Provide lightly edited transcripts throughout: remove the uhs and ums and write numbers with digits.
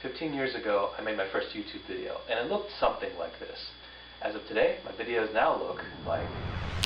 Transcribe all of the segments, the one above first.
15 years ago, I made my first YouTube video, and it looked something like this. As of today, my videos now look like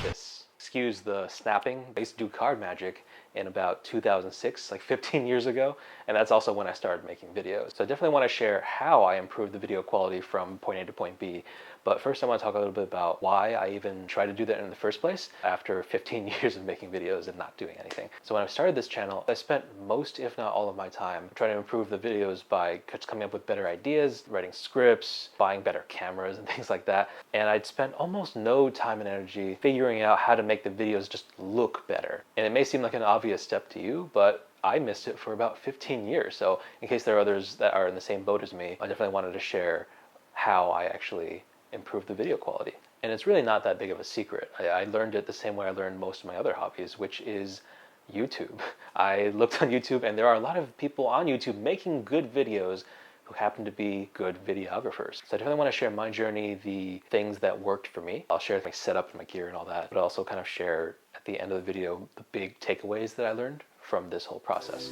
this. Excuse the snapping. I used to do card magic in about 2006, like 15 years ago, and that's also when I started making videos. So I definitely want to share how I improved the video quality from point A to point B. But first I want to talk a little bit about why I even tried to do that in the first place after 15 years of making videos and not doing anything. So when I started this channel, I spent most, if not all of my time trying to improve the videos by just coming up with better ideas, writing scripts, buying better cameras and things like that. And I'd spent almost no time and energy figuring out how to make the videos just look better. And it may seem like an obvious step to you, but I missed it for about 15 years. So in case there are others that are in the same boat as me, I definitely wanted to share how I actually improve the video quality. And it's really not that big of a secret. I learned it the same way I learned most of my other hobbies, which is YouTube. I looked on YouTube and there are a lot of people on YouTube making good videos who happen to be good videographers. So I definitely want to share my journey, the things that worked for me. I'll share my setup and my gear and all that, but also kind of share at the end of the video the big takeaways that I learned from this whole process.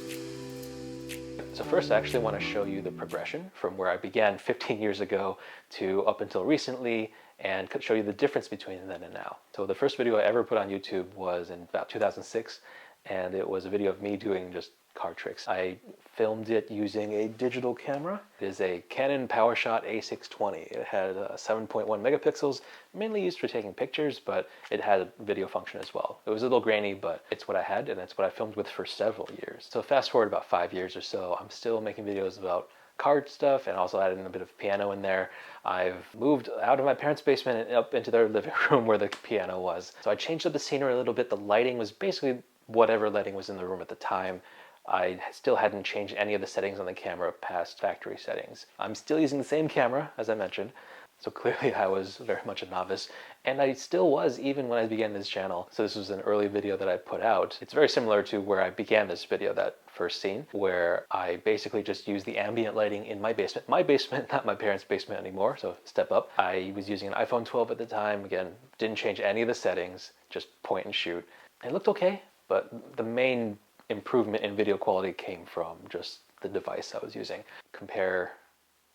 So first I actually want to show you the progression from where I began 15 years ago to up until recently, and show you the difference between then and now. So the first video I ever put on YouTube was in about 2006, and it was a video of me doing just card tricks. I filmed it using a digital camera. It is a Canon PowerShot A620. It had 7.1 megapixels, mainly used for taking pictures, but it had a video function as well. It was a little grainy, but it's what I had, and it's what I filmed with for several years. So fast forward about 5 years or so, I'm still making videos about card stuff and also adding a bit of piano in there. I've moved out of my parents' basement and up into their living room where the piano was. So I changed up the scenery a little bit. The lighting was basically whatever lighting was in the room at the time. I still hadn't changed any of the settings on the camera past factory settings. I'm still using the same camera, as I mentioned, so clearly I was very much a novice, and I still was even when I began this channel. So this was an early video that I put out. It's very similar to where I began this video, that first scene, where I basically just used the ambient lighting in my basement. My basement, not my parents' basement anymore, so step up. I was using an iPhone 12 at the time. Again, didn't change any of the settings, just point and shoot. It looked okay, but the main improvement in video quality came from just the device I was using. Compare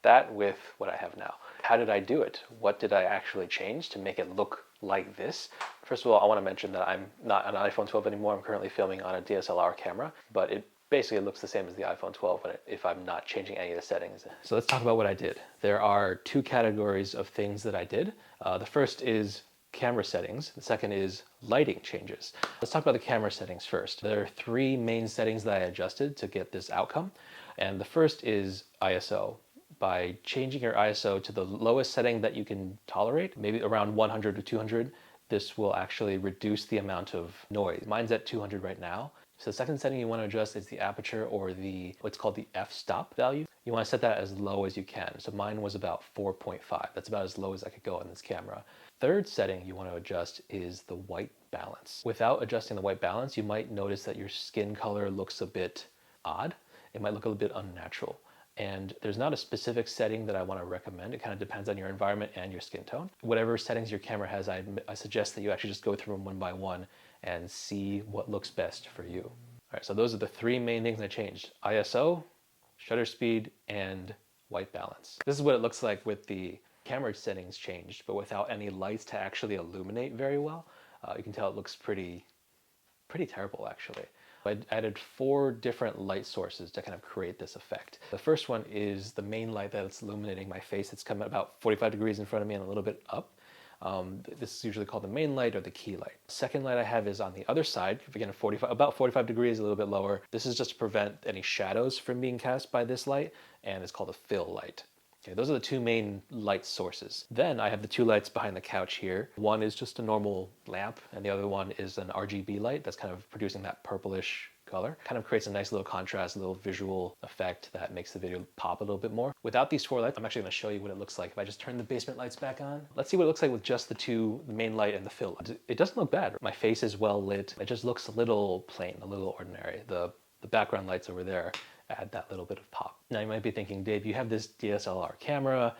that with what I have now. How did I do it? What did I actually change to make it look like this? First of all, I want to mention that I'm not on an iPhone 12 anymore. I'm currently filming on a DSLR camera, but it basically looks the same as the iPhone 12 if I'm not changing any of the settings. So let's talk about what I did. There are two categories of things that I did. The first is camera settings. The second is lighting changes. Let's talk about the camera settings first. There are three main settings that I adjusted to get this outcome. And the first is ISO. By changing your ISO to the lowest setting that you can tolerate, maybe around 100 to 200, this will actually reduce the amount of noise. Mine's at 200 right now. So the second setting you want to adjust is the aperture, or what's called the f-stop value. You want to set that as low as you can. So mine was about 4.5. That's about as low as I could go on this camera. Third setting you want to adjust is the white balance. Without adjusting the white balance, you might notice that your skin color looks a bit odd. It might look a little bit unnatural. And there's not a specific setting that I want to recommend. It kind of depends on your environment and your skin tone. Whatever settings your camera has, I suggest that you actually just go through them one by one and see what looks best for you. All right, so those are the three main things I changed: ISO, shutter speed, and white balance. This is what it looks like with the camera settings changed, but without any lights to actually illuminate very well. You can tell it looks pretty terrible, actually. I added 4 different light sources to kind of create this effect. The first one is the main light that's illuminating my face. It's coming about 45 degrees in front of me and a little bit up. This is usually called the main light or the key light. Second light I have is on the other side, again about 45 degrees, a little bit lower. This is just to prevent any shadows from being cast by this light, and it's called a fill light. Okay, those are the two main light sources. Then I have the 2 lights behind the couch here. One is just a normal lamp, and the other one is an RGB light that's kind of producing that purplish color. Kind of creates a nice little contrast, a little visual effect that makes the video pop a little bit more. Without these 4 lights, I'm actually going to show you what it looks like if I just turn the basement lights back on. Let's see what it looks like with just the main light and the fill light. It doesn't look bad. My face is well lit. It just looks a little plain, a little ordinary. The background lights over there add that little bit of pop. Now you might be thinking, Dave, you have this DSLR camera.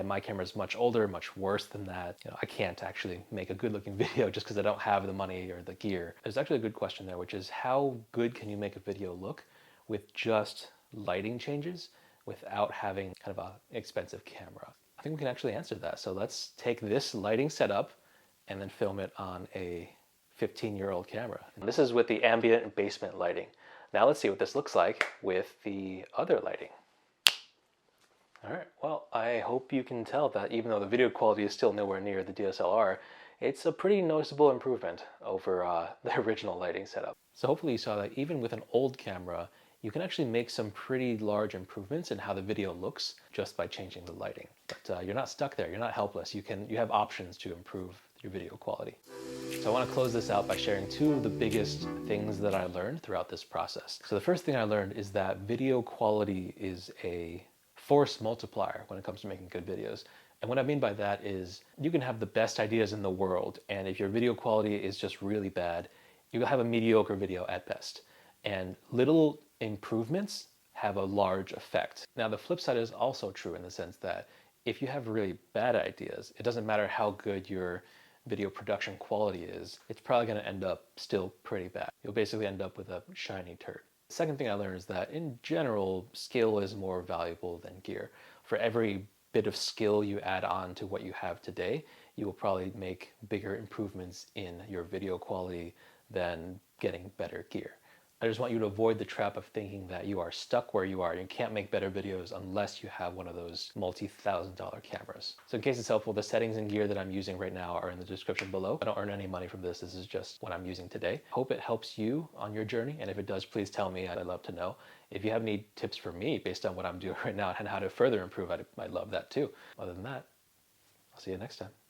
My camera's much older, much worse than that. I can't actually make a good looking video just because I don't have the money or the gear. There's actually a good question there, which is how good can you make a video look with just lighting changes without having kind of an expensive camera? I think we can actually answer that. So let's take this lighting setup and then film it on a 15-year-old camera. And this is with the ambient and basement lighting. Now let's see what this looks like with the other lighting. All right, well, I hope you can tell that even though the video quality is still nowhere near the DSLR, it's a pretty noticeable improvement over the original lighting setup. So hopefully you saw that even with an old camera, you can actually make some pretty large improvements in how the video looks just by changing the lighting. But you're not stuck there, you're not helpless. You have options to improve your video quality. So I want to close this out by sharing two of the biggest things that I learned throughout this process. So the first thing I learned is that video quality is a force multiplier when it comes to making good videos. And what I mean by that is you can have the best ideas in the world, and if your video quality is just really bad, you will have a mediocre video at best. And little improvements have a large effect. Now the flip side is also true in the sense that if you have really bad ideas, it doesn't matter how good your video production quality is, it's probably going to end up still pretty bad. You'll basically end up with a shiny turd. The second thing I learned is that in general, skill is more valuable than gear. For every bit of skill you add on to what you have today, you will probably make bigger improvements in your video quality than getting better gear. I just want you to avoid the trap of thinking that you are stuck where you are. You can't make better videos unless you have one of those multi-$1,000 cameras. So in case it's helpful, the settings and gear that I'm using right now are in the description below. I don't earn any money from this. This is just what I'm using today. Hope it helps you on your journey. And if it does, please tell me. I'd love to know. If you have any tips for me based on what I'm doing right now and how to further improve, I'd love that too. Other than that, I'll see you next time.